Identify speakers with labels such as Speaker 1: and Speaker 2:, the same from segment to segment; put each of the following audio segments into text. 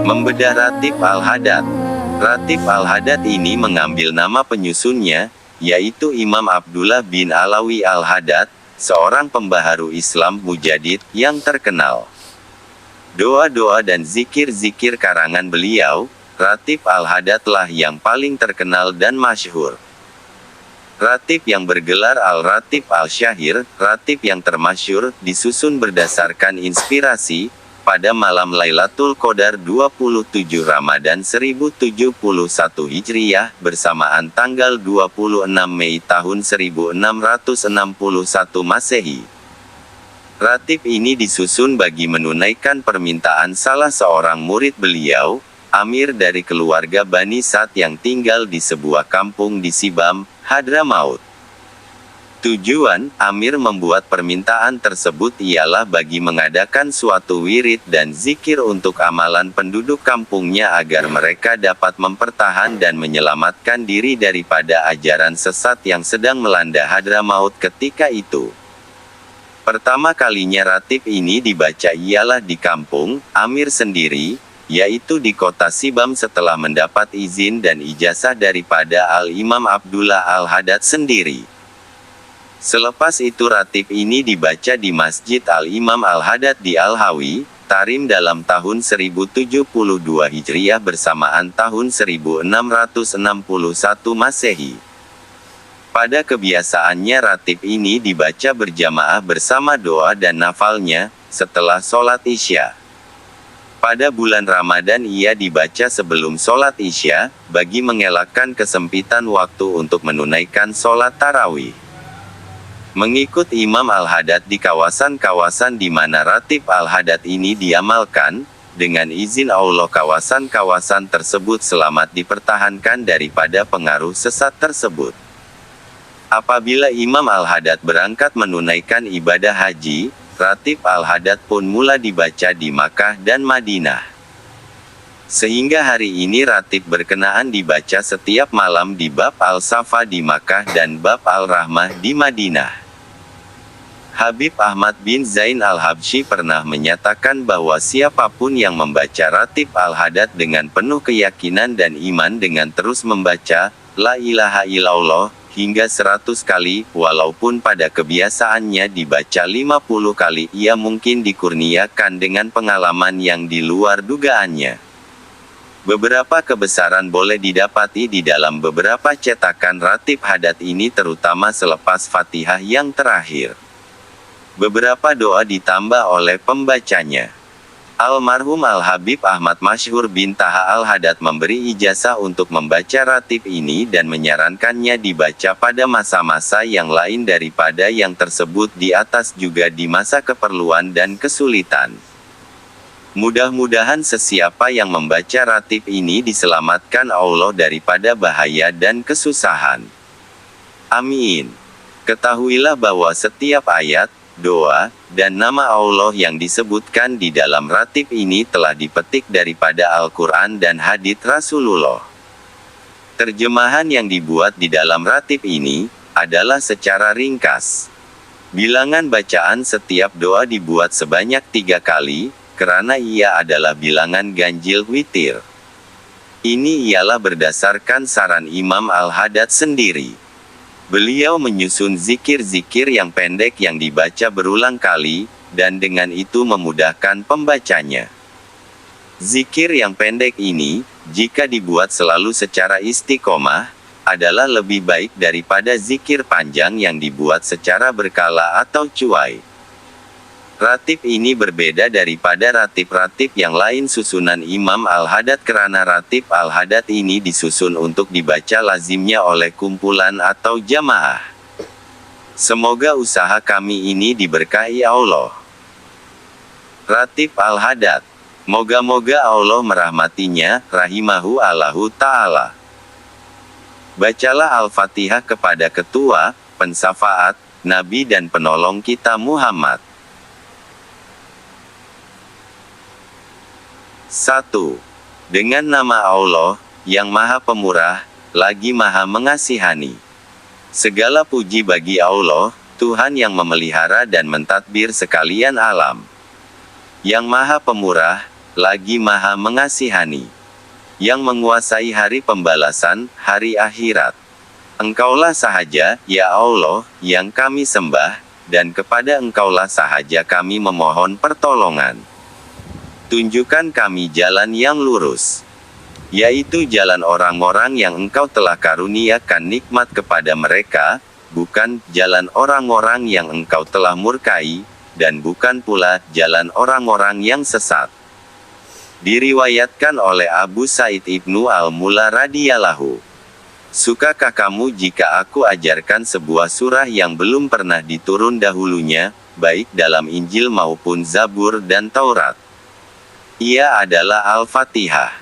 Speaker 1: Membedah Ratib Al-Hadad. Ratib Al-Hadad ini mengambil nama penyusunnya, yaitu Imam Abdullah bin Alawi Al-Hadad, seorang pembaharu Islam Mujadid yang terkenal. Doa-doa dan zikir-zikir karangan beliau, Ratib Al-Hadad lah yang paling terkenal dan masyhur. Ratib yang bergelar Al-Ratib Al-Syahir, ratib yang termasyhur, disusun berdasarkan inspirasi, pada malam Lailatul Qadar 27 Ramadan 1071 Hijriyah, bersamaan tanggal 26 Mei tahun 1661 Masehi. Ratib ini disusun bagi menunaikan permintaan salah seorang murid beliau, Amir dari keluarga Bani Sa'd yang tinggal di sebuah kampung di Sibam, Hadramaut. Tujuan Amir membuat permintaan tersebut ialah bagi mengadakan suatu wirid dan zikir untuk amalan penduduk kampungnya agar mereka dapat mempertahan dan menyelamatkan diri daripada ajaran sesat yang sedang melanda Hadramaut ketika itu. Pertama kalinya ratib ini dibaca ialah di kampung Amir sendiri, yaitu di kota Sibam setelah mendapat izin dan ijazah daripada Al-Imam Abdullah Al-Hadad sendiri. Selepas itu ratib ini dibaca di Masjid Al-Imam Al-Hadad di Al-Hawi, Tarim dalam tahun 1072 Hijriyah bersamaan tahun 1661 Masehi. Pada kebiasaannya ratib ini dibaca berjamaah bersama doa dan nafalnya, setelah sholat Isya. Pada bulan Ramadan ia dibaca sebelum sholat Isya, bagi mengelakkan kesempitan waktu untuk menunaikan sholat tarawih. Mengikut Imam Al-Hadad di kawasan-kawasan di mana Ratib Al-Hadad ini diamalkan, dengan izin Allah kawasan-kawasan tersebut selamat dipertahankan daripada pengaruh sesat tersebut. Apabila Imam Al-Hadad berangkat menunaikan ibadah haji, Ratib Al-Hadad pun mula dibaca di Makkah dan Madinah. Sehingga hari ini ratib berkenaan dibaca setiap malam di bab Al-Safa di Makkah dan bab Al-Rahmah di Madinah. Habib Ahmad bin Zain Al-Habsyi pernah menyatakan bahwa siapapun yang membaca ratib Al-Hadad dengan penuh keyakinan dan iman dengan terus membaca La ilaha illallah hingga 100 kali, walaupun pada kebiasaannya dibaca 50 kali, ia mungkin dikurniakan dengan pengalaman yang di luar dugaannya. Beberapa kebesaran boleh didapati di dalam beberapa cetakan ratib Hadad ini, terutama selepas Fatihah yang terakhir. Beberapa doa ditambah oleh pembacanya. Almarhum Al-Habib Ahmad Masyhur bin Taha Al-Hadad memberi ijazah untuk membaca ratib ini dan menyarankannya dibaca pada masa-masa yang lain daripada yang tersebut di atas, juga di masa keperluan dan kesulitan. Mudah-mudahan sesiapa yang membaca ratib ini diselamatkan Allah daripada bahaya dan kesusahan. Amin. Ketahuilah bahwa setiap ayat, doa, dan nama Allah yang disebutkan di dalam ratib ini telah dipetik daripada Al-Quran dan hadits Rasulullah. Terjemahan yang dibuat di dalam ratib ini adalah secara ringkas. Bilangan bacaan setiap doa dibuat sebanyak 3 kali, karena ia adalah bilangan ganjil witir. Ini ialah berdasarkan saran Imam Al-Hadad sendiri. Beliau menyusun zikir-zikir yang pendek yang dibaca berulang kali, dan dengan itu memudahkan pembacanya. Zikir yang pendek ini, jika dibuat selalu secara istiqomah, adalah lebih baik daripada zikir panjang yang dibuat secara berkala atau cuai. Ratib ini berbeda daripada ratib-ratib yang lain susunan Imam Al-Hadad karena ratib Al-Hadad ini disusun untuk dibaca lazimnya oleh kumpulan atau jamaah. Semoga usaha kami ini diberkahi Allah. Ratib Al-Hadad. Moga-moga Allah merahmatinya, rahimahu Allahu Ta'ala. Bacalah Al-Fatihah kepada ketua, pensafaat, Nabi dan penolong kita Muhammad. 1. Dengan nama Allah, yang Maha Pemurah, lagi Maha Mengasihani. Segala puji bagi Allah, Tuhan yang memelihara dan mentadbir sekalian alam. Yang Maha Pemurah, lagi Maha Mengasihani, yang menguasai hari pembalasan, hari akhirat. Engkaulah sahaja, ya Allah, yang kami sembah, dan kepada Engkaulah sahaja kami memohon pertolongan. Tunjukkan kami jalan yang lurus, yaitu jalan orang-orang yang Engkau telah karuniakan nikmat kepada mereka, bukan jalan orang-orang yang Engkau telah murkai, dan bukan pula jalan orang-orang yang sesat. Diriwayatkan oleh Abu Sa'id Ibnu Al-Mula radhiyallahu. Sukakah kamu jika aku ajarkan sebuah surah yang belum pernah diturun dahulunya, baik dalam Injil maupun Zabur dan Taurat? Ia adalah Al-Fatihah.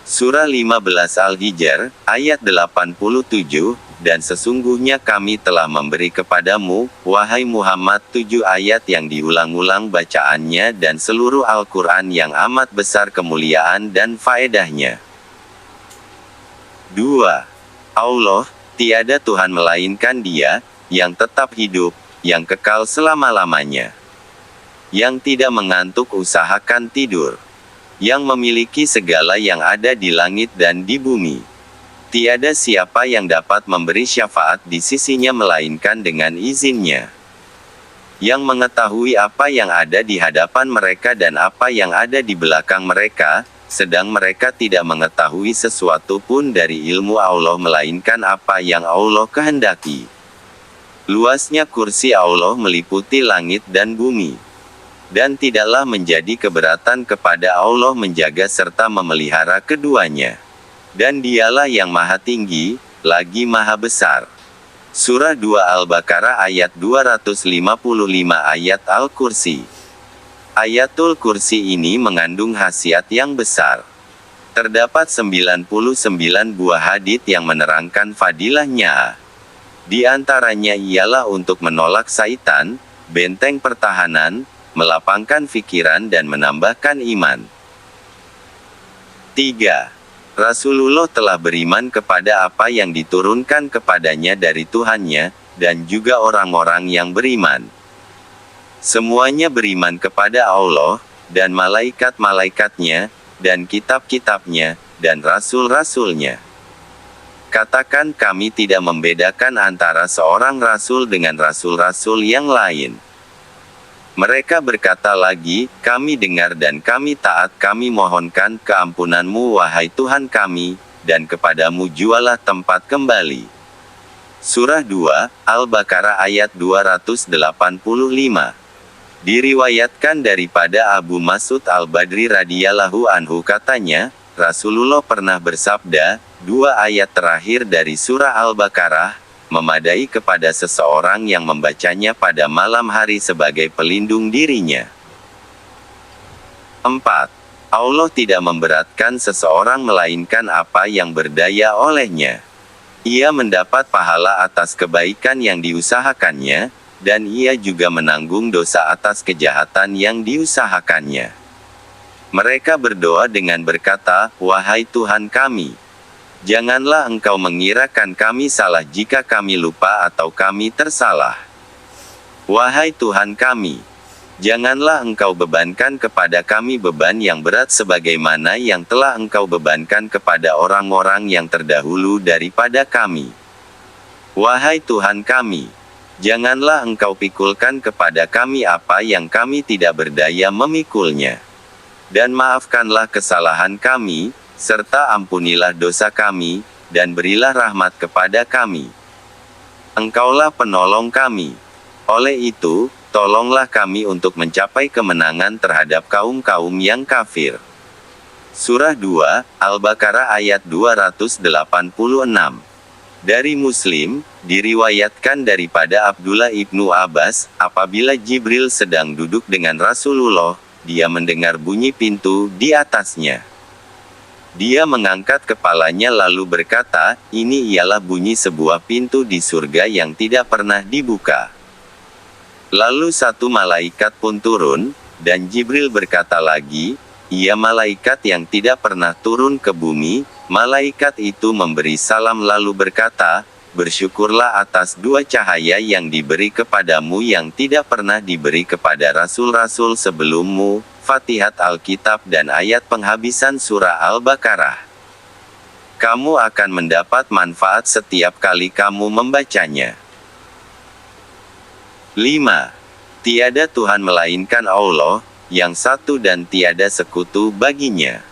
Speaker 1: Surah 15 Al-Hijr, ayat 87, dan sesungguhnya kami telah memberi kepadamu, wahai Muhammad, 7 ayat yang diulang-ulang bacaannya dan seluruh Al-Quran yang amat besar kemuliaan dan faedahnya. 2. Allah, tiada Tuhan melainkan Dia, yang tetap hidup, yang kekal selama-lamanya, yang tidak mengantuk usahakan tidur, yang memiliki segala yang ada di langit dan di bumi. Tiada siapa yang dapat memberi syafaat di sisinya melainkan dengan izinnya. Yang mengetahui apa yang ada di hadapan mereka dan apa yang ada di belakang mereka, sedang mereka tidak mengetahui sesuatu pun dari ilmu Allah melainkan apa yang Allah kehendaki. Luasnya kursi Allah meliputi langit dan bumi, dan tidaklah menjadi keberatan kepada Allah menjaga serta memelihara keduanya. Dan Dialah yang Maha Tinggi, lagi Maha Besar. Surah 2 Al-Baqarah ayat 255 ayat Al-Kursi. Ayatul Kursi ini mengandung khasiat yang besar. Terdapat 99 buah hadits yang menerangkan fadilahnya. Di antaranya ialah untuk menolak syaitan, benteng pertahanan, melapangkan pikiran dan menambahkan iman. 3. Rasulullah telah beriman kepada apa yang diturunkan kepadanya dari Tuhannya, dan juga orang-orang yang beriman. Semuanya beriman kepada Allah, dan malaikat-malaikatnya, dan kitab-kitabnya, dan rasul-rasulnya. Katakan kami tidak membedakan antara seorang rasul dengan rasul-rasul yang lain. Mereka berkata lagi, kami dengar dan kami taat, kami mohonkan keampunanmu wahai Tuhan kami, dan kepadamu jualah tempat kembali. Surah 2, Al-Baqarah ayat 285. Diriwayatkan daripada Abu Mas'ud Al-Badri radhiyallahu anhu katanya, Rasulullah pernah bersabda, 2 ayat terakhir dari surah Al-Baqarah memadai kepada seseorang yang membacanya pada malam hari sebagai pelindung dirinya. 4. Allah tidak memberatkan seseorang melainkan apa yang berdaya olehnya. Ia mendapat pahala atas kebaikan yang diusahakannya, dan ia juga menanggung dosa atas kejahatan yang diusahakannya. Mereka berdoa dengan berkata, wahai Tuhan kami, janganlah Engkau mengirakan kami salah jika kami lupa atau kami tersalah. Wahai Tuhan kami, janganlah Engkau bebankan kepada kami beban yang berat sebagaimana yang telah Engkau bebankan kepada orang-orang yang terdahulu daripada kami. Wahai Tuhan kami, janganlah Engkau pikulkan kepada kami apa yang kami tidak berdaya memikulnya. Dan maafkanlah kesalahan kami, serta ampunilah dosa kami, dan berilah rahmat kepada kami. Engkaulah penolong kami. Oleh itu, tolonglah kami untuk mencapai kemenangan terhadap kaum-kaum yang kafir. Surah 2, Al-Baqarah ayat 286. Dari Muslim, diriwayatkan daripada Abdullah ibnu Abbas, apabila Jibril sedang duduk dengan Rasulullah, dia mendengar bunyi pintu di atasnya. Dia mengangkat kepalanya lalu berkata, ini ialah bunyi sebuah pintu di surga yang tidak pernah dibuka. Lalu satu malaikat pun turun, dan Jibril berkata lagi, ia malaikat yang tidak pernah turun ke bumi. Malaikat itu memberi salam lalu berkata, bersyukurlah atas 2 cahaya yang diberi kepadamu yang tidak pernah diberi kepada rasul-rasul sebelummu, Fatihat Alkitab dan ayat penghabisan surah Al-Baqarah. Kamu akan mendapat manfaat setiap kali kamu membacanya. 5. Tiada Tuhan melainkan Allah, yang satu dan tiada sekutu baginya.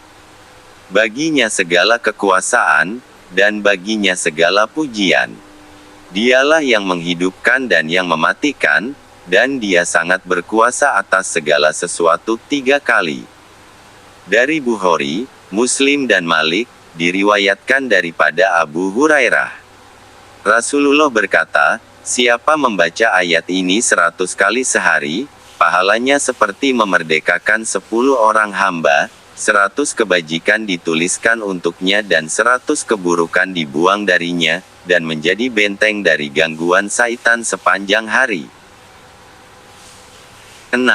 Speaker 1: Baginya segala kekuasaan, dan baginya segala pujian. Dialah yang menghidupkan dan yang mematikan, dan dia sangat berkuasa atas segala sesuatu 3 kali. Dari Bukhari, Muslim dan Malik, diriwayatkan daripada Abu Hurairah. Rasulullah berkata, siapa membaca ayat ini 100 kali sehari, pahalanya seperti memerdekakan 10 orang hamba, 100 kebajikan dituliskan untuknya dan 100 keburukan dibuang darinya, dan menjadi benteng dari gangguan syaitan sepanjang hari. 6.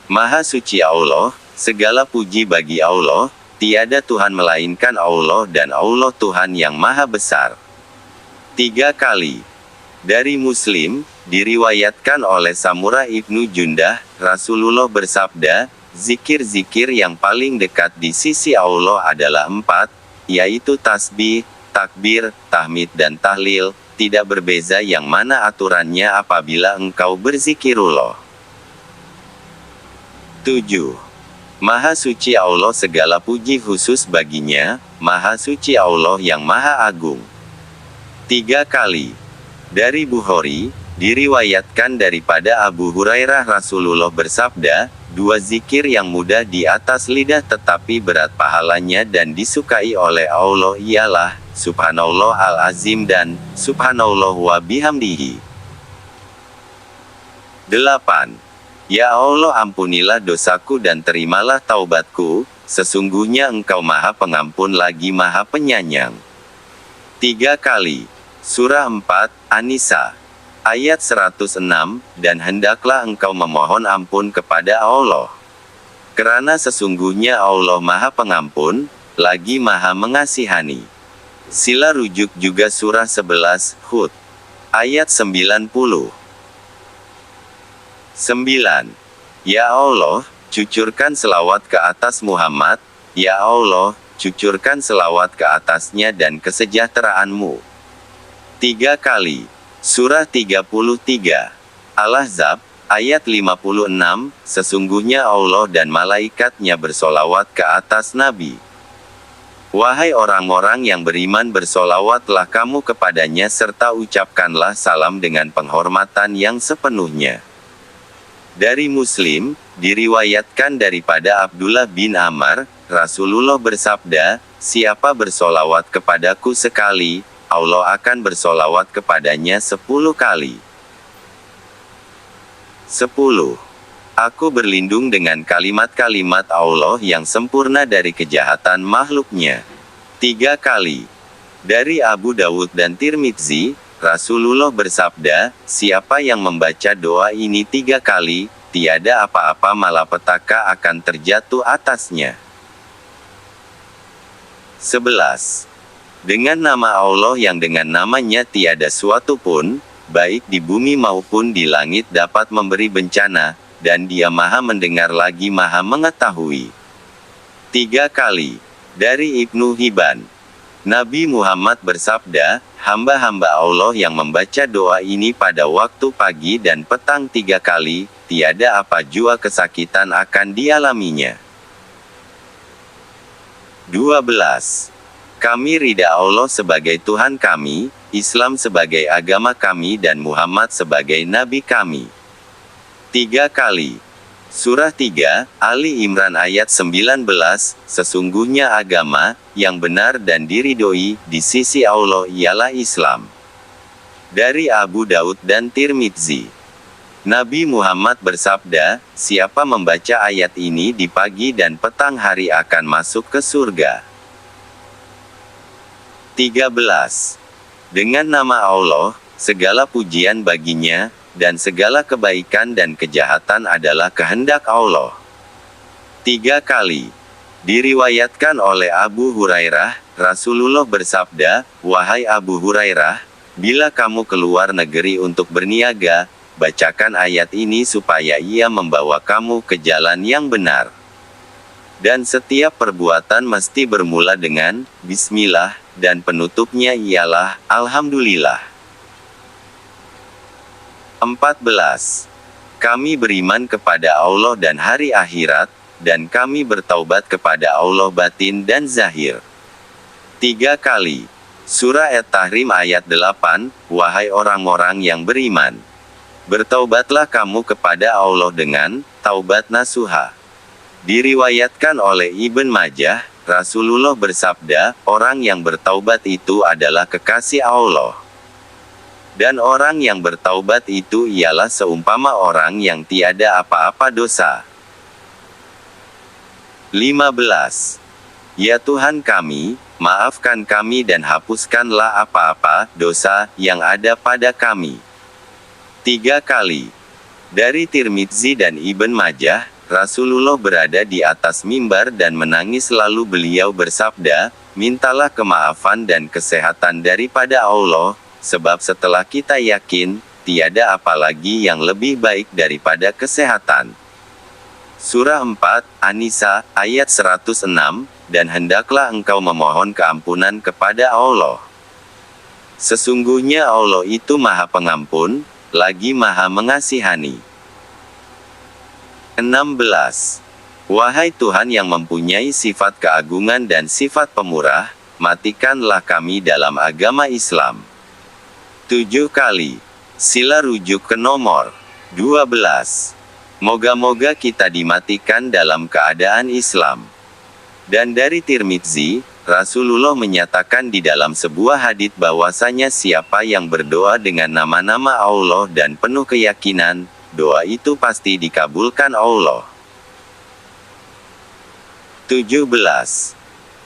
Speaker 1: Maha suci Allah, segala puji bagi Allah, tiada Tuhan melainkan Allah dan Allah Tuhan yang maha besar. 3 kali. Dari Muslim, diriwayatkan oleh Samurah ibnu Jundah, Rasulullah bersabda, zikir-zikir yang paling dekat di sisi Allah adalah 4, yaitu tasbih, takbir, tahmid dan tahlil, tidak berbeza yang mana aturannya apabila engkau berzikirullah. 7. Maha suci Allah, segala puji khusus baginya, maha suci Allah yang maha agung. 3 kali. Dari Bukhari, diriwayatkan daripada Abu Hurairah Rasulullah bersabda, 2 zikir yang mudah di atas lidah tetapi berat pahalanya dan disukai oleh Allah ialah, Subhanallah al-Azim dan, Subhanallah wa bihamdihi. 8. Ya Allah, ampunilah dosaku dan terimalah taubatku, sesungguhnya Engkau Maha Pengampun lagi Maha Penyayang. 3 kali. Surah 4, An-Nisa. Ayat 106, dan hendaklah engkau memohon ampun kepada Allah. Kerana sesungguhnya Allah Maha Pengampun, lagi Maha Mengasihani. Sila rujuk juga surah 11, Hud. Ayat 90. 9. Ya Allah, cucurkan selawat ke atas Muhammad, ya Allah, cucurkan selawat ke atasnya dan kesejahteraan-Mu. 3 kali. Surah 33. Al-Ahzab, ayat 56, sesungguhnya Allah dan malaikatnya bersolawat ke atas Nabi. Wahai orang-orang yang beriman, bersolawatlah kamu kepadanya serta ucapkanlah salam dengan penghormatan yang sepenuhnya. Dari Muslim, diriwayatkan daripada Abdullah bin Amr, Rasulullah bersabda, siapa bersolawat kepadaku sekali, Allah akan bersolawat kepadanya 10 kali. 10. Aku berlindung dengan kalimat-kalimat Allah yang sempurna dari kejahatan makhluknya. 3 kali. Dari Abu Dawud dan Tirmidzi, Rasulullah bersabda, siapa yang membaca doa ini 3 kali, tiada apa-apa malapetaka akan terjatuh atasnya. 11. Dengan nama Allah yang dengan namanya tiada suatu pun, baik di bumi maupun di langit dapat memberi bencana, dan Dia Maha mendengar lagi Maha mengetahui. 3 kali. Dari Ibnu Hibban. Nabi Muhammad bersabda, hamba-hamba Allah yang membaca doa ini pada waktu pagi dan petang 3 kali, tiada apa jua kesakitan akan dialaminya. 12. Kami ridha Allah sebagai Tuhan kami, Islam sebagai agama kami dan Muhammad sebagai Nabi kami. 3 kali. Surah 3, Ali Imran ayat 19, sesungguhnya agama, yang benar dan diridhoi, di sisi Allah ialah Islam. Dari Abu Daud dan Tirmidzi. Nabi Muhammad bersabda, siapa membaca ayat ini di pagi dan petang hari akan masuk ke surga. 13. Dengan nama Allah, segala pujian baginya, dan segala kebaikan dan kejahatan adalah kehendak Allah. 3 kali. Diriwayatkan oleh Abu Hurairah, Rasulullah bersabda, wahai Abu Hurairah, bila kamu keluar negeri untuk berniaga, bacakan ayat ini supaya ia membawa kamu ke jalan yang benar. Dan setiap perbuatan mesti bermula dengan Bismillah, dan penutupnya ialah Alhamdulillah. 14. Kami beriman kepada Allah dan hari akhirat, dan kami bertaubat kepada Allah batin dan zahir. 3 kali. Surah At-Tahrim ayat 8, wahai orang-orang yang beriman, bertaubatlah kamu kepada Allah dengan taubat nasuha. Diriwayatkan oleh Ibn Majah, Rasulullah bersabda, orang yang bertaubat itu adalah kekasih Allah. Dan orang yang bertaubat itu ialah seumpama orang yang tiada apa-apa dosa. 15. Ya Tuhan kami, maafkan kami dan hapuskanlah apa-apa dosa yang ada pada kami. 3 kali. Dari Tirmidzi dan Ibn Majah, Rasulullah berada di atas mimbar dan menangis lalu beliau bersabda, mintalah kemaafan dan kesehatan daripada Allah, sebab setelah kita yakin, tiada apa lagi yang lebih baik daripada kesehatan. Surah 4, An-Nisa, ayat 106, dan hendaklah engkau memohon keampunan kepada Allah. Sesungguhnya Allah itu Maha Pengampun, lagi Maha Mengasihani. 16. Wahai Tuhan yang mempunyai sifat keagungan dan sifat pemurah, matikanlah kami dalam agama Islam. 7 kali. Sila rujuk ke nomor 12. Moga-moga kita dimatikan dalam keadaan Islam. Dan dari Tirmidzi, Rasulullah menyatakan di dalam sebuah hadits bahwasanya siapa yang berdoa dengan nama-nama Allah dan penuh keyakinan, doa itu pasti dikabulkan Allah. 17.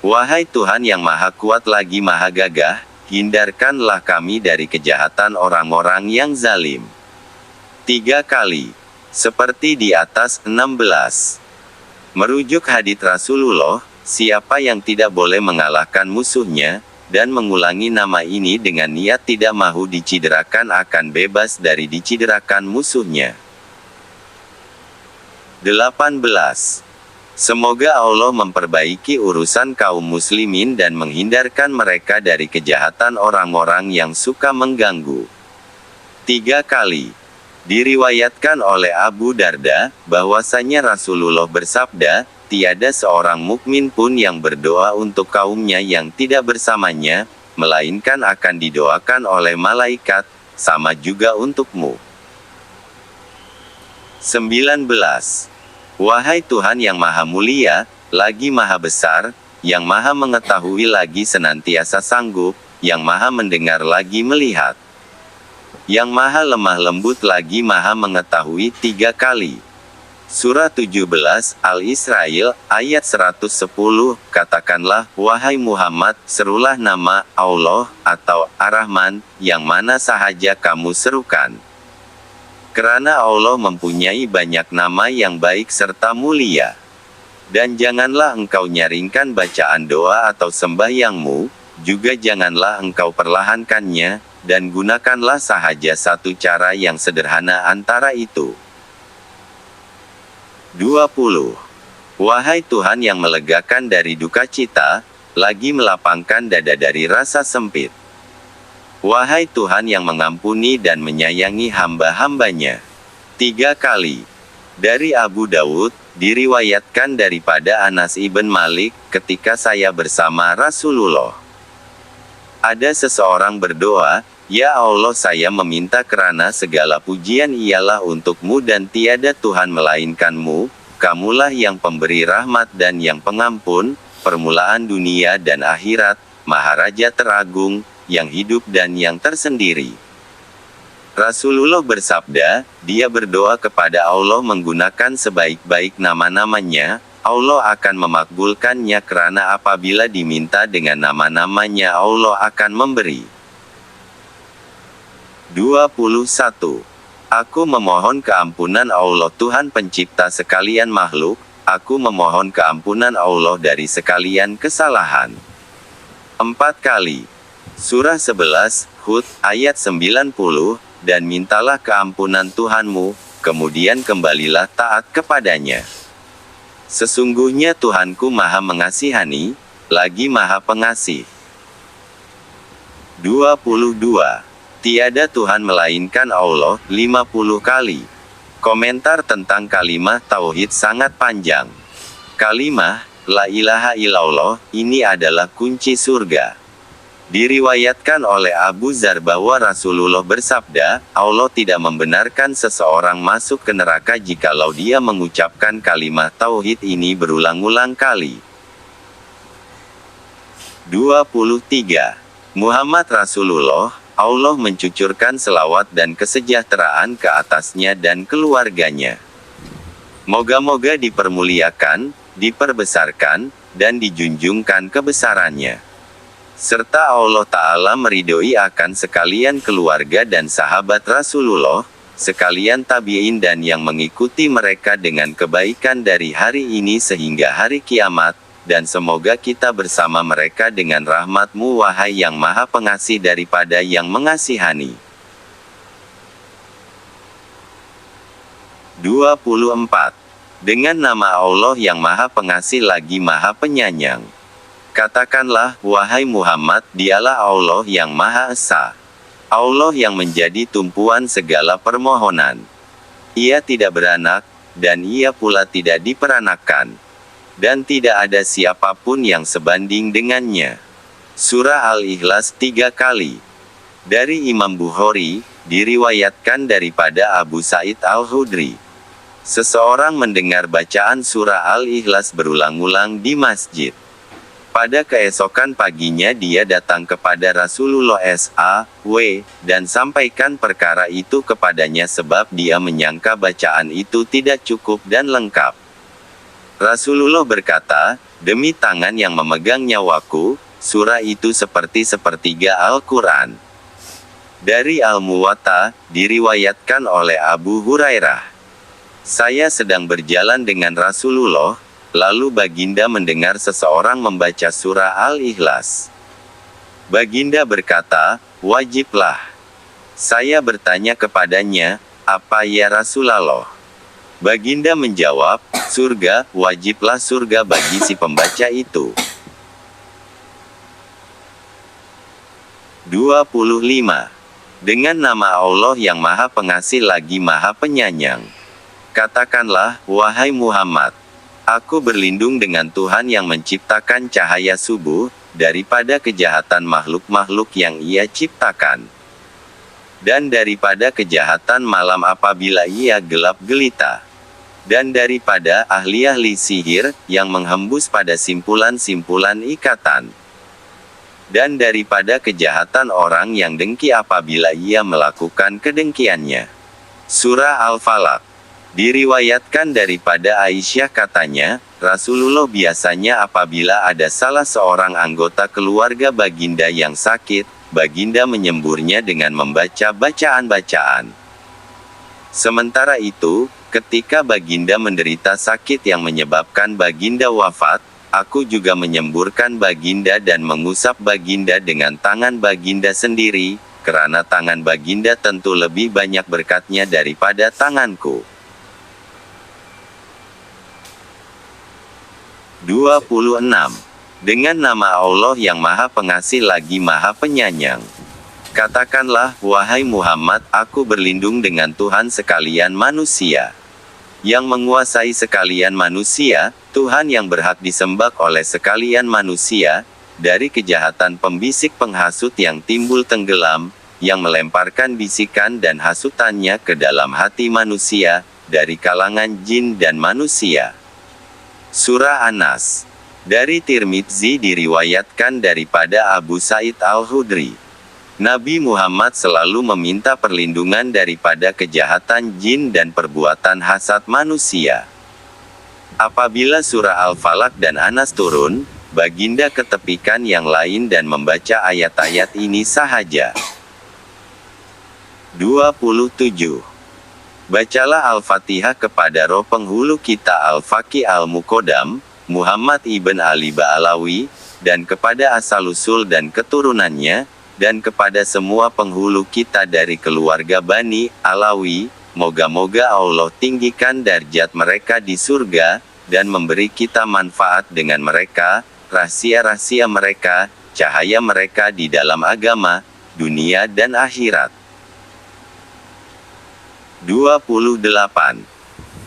Speaker 1: Wahai Tuhan yang Maha Kuat lagi Maha Gagah, hindarkanlah kami dari kejahatan orang-orang yang zalim. 3 kali. Seperti di atas 16. Merujuk hadits Rasulullah, siapa yang tidak boleh mengalahkan musuhnya, dan mengulangi nama ini dengan niat tidak mahu diciderakan akan bebas dari diciderakan musuhnya. 18. Semoga Allah memperbaiki urusan kaum muslimin dan menghindarkan mereka dari kejahatan orang-orang yang suka mengganggu. 3 kali. Diriwayatkan oleh Abu Darda, bahwasanya Rasulullah bersabda, tiada seorang mukmin pun yang berdoa untuk kaumnya yang tidak bersamanya, melainkan akan didoakan oleh malaikat, sama juga untukmu. 19. Wahai Tuhan yang Maha Mulia, lagi Maha Besar, yang Maha Mengetahui lagi senantiasa sanggup, yang Maha Mendengar lagi melihat, yang Maha Lemah Lembut lagi Maha Mengetahui. 3 kali. Surah 17, Al-Israel, ayat 110, katakanlah, wahai Muhammad, serulah nama Allah, atau Ar-Rahman, yang mana sahaja kamu serukan. Kerana Allah mempunyai banyak nama yang baik serta mulia. Dan janganlah engkau nyaringkan bacaan doa atau sembahyangmu, juga janganlah engkau perlahankannya, dan gunakanlah sahaja satu cara yang sederhana antara itu. 20. Wahai Tuhan yang melegakan dari duka cita, lagi melapangkan dada dari rasa sempit. Wahai Tuhan yang mengampuni dan menyayangi hamba-hambanya. 3 kali. Dari Abu Dawud, diriwayatkan daripada Anas ibn Malik, ketika saya bersama Rasulullah. Ada seseorang berdoa, ya Allah saya meminta kerana segala pujian ialah untukmu dan tiada Tuhan melainkanmu, kamulah yang pemberi rahmat dan yang pengampun, permulaan dunia dan akhirat, Maharaja teragung, yang hidup dan yang tersendiri. Rasulullah bersabda, dia berdoa kepada Allah menggunakan sebaik-baik nama-namanya, Allah akan memakbulkannya kerana apabila diminta dengan nama-namanya Allah akan memberi. 21. Aku memohon keampunan Allah Tuhan pencipta sekalian makhluk, aku memohon keampunan Allah dari sekalian kesalahan. 4 kali. Surah 11, Hud, ayat 90, dan mintalah keampunan Tuhanmu, kemudian kembalilah taat kepadanya. Sesungguhnya Tuhanku Maha Mengasihani, lagi Maha Pengasih. 22. Tiada Tuhan melainkan Allah, 50 kali. Komentar tentang kalimat tauhid sangat panjang. Kalimah la ilaha illallah ini adalah kunci surga. Diriwayatkan oleh Abu Dzar bahwa Rasulullah bersabda, Allah tidak membenarkan seseorang masuk ke neraka jikalau dia mengucapkan kalimat tauhid ini berulang-ulang kali. 23. Muhammad Rasulullah, Allah mencucurkan selawat dan kesejahteraan ke atasnya dan keluarganya. Moga-moga dipermuliakan, diperbesarkan, dan dijunjungkan kebesarannya. Serta Allah Ta'ala meridhoi akan sekalian keluarga dan sahabat Rasulullah, sekalian tabi'in dan yang mengikuti mereka dengan kebaikan dari hari ini sehingga hari kiamat, dan semoga kita bersama mereka dengan rahmat-Mu wahai yang Maha Pengasih daripada yang mengasihani. 24. Dengan nama Allah yang Maha Pengasih lagi Maha Penyayang. Katakanlah, wahai Muhammad, dialah Allah yang Maha Esa. Allah yang menjadi tumpuan segala permohonan. Ia tidak beranak, dan ia pula tidak diperanakkan. Dan tidak ada siapapun yang sebanding dengannya. Surah Al-Ikhlas 3 kali. Dari Imam Bukhari, diriwayatkan daripada Abu Sa'id Al-Khudri. Seseorang mendengar bacaan surah Al-Ikhlas berulang-ulang di masjid. Pada keesokan paginya dia datang kepada Rasulullah SAW, dan sampaikan perkara itu kepadanya sebab dia menyangka bacaan itu tidak cukup dan lengkap. Rasulullah berkata, demi tangan yang memegang nyawaku, surah itu seperti sepertiga Al-Quran. Dari Al-Muwatta, diriwayatkan oleh Abu Hurairah. Saya sedang berjalan dengan Rasulullah, lalu Baginda mendengar seseorang membaca surah Al-Ikhlas. Baginda berkata, wajiblah. Saya bertanya kepadanya, apa ya Rasulullah? Baginda menjawab, surga, wajiblah surga bagi si pembaca itu. 25. Dengan nama Allah yang Maha Pengasih lagi Maha Penyayang. Katakanlah, wahai Muhammad, aku berlindung dengan Tuhan yang menciptakan cahaya subuh, daripada kejahatan makhluk-makhluk yang Ia ciptakan. Dan daripada kejahatan malam apabila ia gelap gelita. Dan daripada ahli-ahli sihir, yang menghembus pada simpulan-simpulan ikatan. Dan daripada kejahatan orang yang dengki apabila ia melakukan kedengkiannya. Surah Al-Falaq. Diriwayatkan daripada Aisyah katanya, Rasulullah biasanya apabila ada salah seorang anggota keluarga Baginda yang sakit, Baginda menyemburnya dengan membaca bacaan-bacaan. Sementara itu, ketika Baginda menderita sakit yang menyebabkan Baginda wafat, aku juga menyemburkan Baginda dan mengusap Baginda dengan tangan Baginda sendiri, karena tangan Baginda tentu lebih banyak berkatnya daripada tanganku. 26. Dengan nama Allah yang Maha Pengasih lagi Maha Penyayang. Katakanlah, wahai Muhammad, aku berlindung dengan Tuhan sekalian manusia. Yang menguasai sekalian manusia, Tuhan yang berhak disembah oleh sekalian manusia, dari kejahatan pembisik penghasut yang timbul tenggelam, yang melemparkan bisikan dan hasutannya ke dalam hati manusia, dari kalangan jin dan manusia. Surah An-Nas. Dari Tirmidzi diriwayatkan daripada Abu Sa'id Al-Khudri. Nabi Muhammad selalu meminta perlindungan daripada kejahatan jin dan perbuatan hasad manusia. Apabila surah Al-Falaq dan An-Nas turun, Baginda ketepikan yang lain dan membaca ayat-ayat ini sahaja. 27. Bacalah Al-Fatihah kepada roh penghulu kita Al-Faqih Al-Muqaddam, Muhammad ibn Ali Ba'alawi, dan kepada asal-usul dan keturunannya, dan kepada semua penghulu kita dari keluarga Bani Alawi, moga-moga Allah tinggikan derajat mereka di surga, dan memberi kita manfaat dengan mereka, rahasia-rahasia mereka, cahaya mereka di dalam agama, dunia dan akhirat. 28.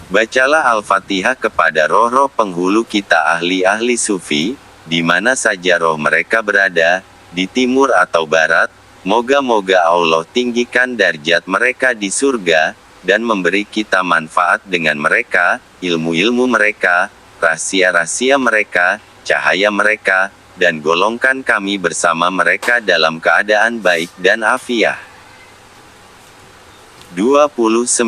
Speaker 1: Bacalah Al-Fatihah kepada roh-roh penghulu kita ahli-ahli sufi, di mana saja roh mereka berada, di timur atau barat, moga-moga Allah tinggikan derajat mereka di surga, dan memberi kita manfaat dengan mereka, ilmu-ilmu mereka, rahasia-rahasia mereka, cahaya mereka, dan golongkan kami bersama mereka dalam keadaan baik dan afiah. 29.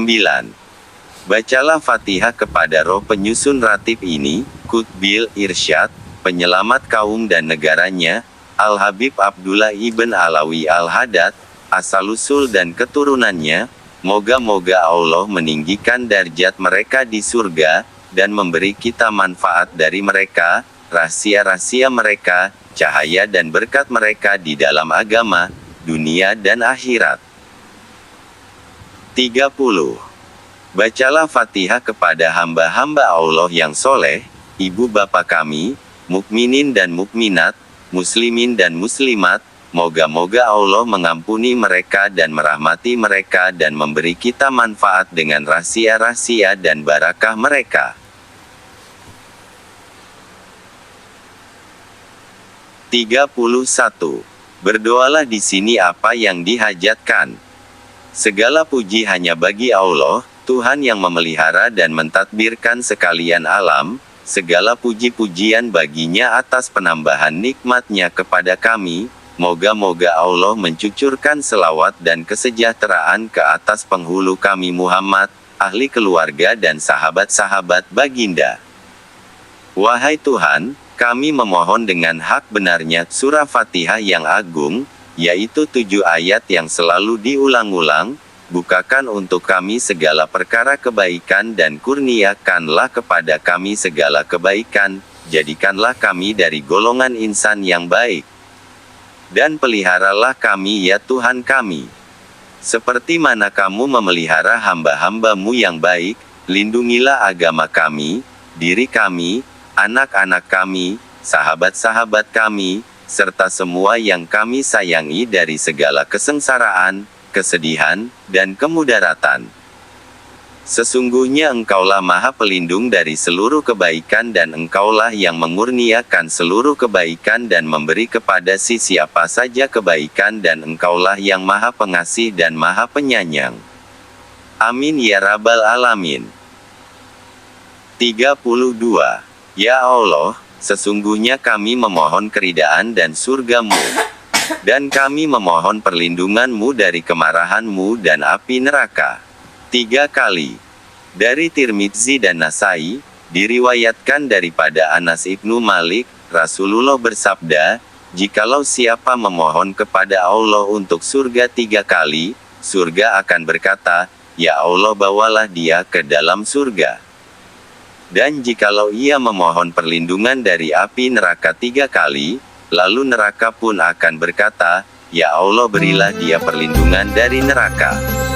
Speaker 1: Bacalah Fatihah kepada roh penyusun ratib ini, Qutbil Irsyad, penyelamat kaum dan negaranya, Al-Habib Abdullah ibn Alawi Al-Haddad, asal-usul dan keturunannya, moga-moga Allah meninggikan derajat mereka di surga, dan memberi kita manfaat dari mereka, rahasia-rahasia mereka, cahaya dan berkat mereka di dalam agama, dunia dan akhirat. 30. Bacalah Fatihah kepada hamba-hamba Allah yang soleh, ibu bapa kami, mukminin dan mukminat, muslimin dan muslimat, moga-moga Allah mengampuni mereka dan merahmati mereka dan memberi kita manfaat dengan rahasia-rahasia dan barakah mereka. 31. Berdoalah di sini apa yang dihajatkan. Segala puji hanya bagi Allah, Tuhan yang memelihara dan mentadbirkan sekalian alam, segala puji-pujian baginya atas penambahan nikmat-Nya kepada kami, moga-moga Allah mencucurkan selawat dan kesejahteraan ke atas penghulu kami Muhammad, ahli keluarga dan sahabat-sahabat baginda. Wahai Tuhan, kami memohon dengan hak benarnya surah Fatihah yang agung, yaitu 7 ayat yang selalu diulang-ulang, bukakan untuk kami segala perkara kebaikan dan kurniakanlah kepada kami segala kebaikan, jadikanlah kami dari golongan insan yang baik. Dan peliharalah kami ya Tuhan kami. Seperti mana kamu memelihara hamba-hambamu yang baik, lindungilah agama kami, diri kami, anak-anak kami, sahabat-sahabat kami, serta semua yang kami sayangi dari segala kesengsaraan, kesedihan, dan kemudaratan. Sesungguhnya Engkaulah Maha Pelindung dari seluruh kebaikan dan Engkaulah yang mengurniakan seluruh kebaikan dan memberi kepada siapa saja kebaikan dan Engkaulah yang Maha Pengasih dan Maha Penyayang. Amin ya Rabbal Alamin. 32. Ya Allah, sesungguhnya kami memohon keridaan dan surga-Mu. Dan kami memohon perlindungan-Mu dari kemarahan-Mu dan api neraka. 3 kali. Dari Tirmidzi dan Nasai, diriwayatkan daripada Anas ibnu Malik, Rasulullah bersabda, jikalau siapa memohon kepada Allah untuk surga 3 kali, surga akan berkata, ya Allah bawalah dia ke dalam surga. Dan jikalau ia memohon perlindungan dari api neraka 3 kali, lalu neraka pun akan berkata, ya Allah berilah dia perlindungan dari neraka.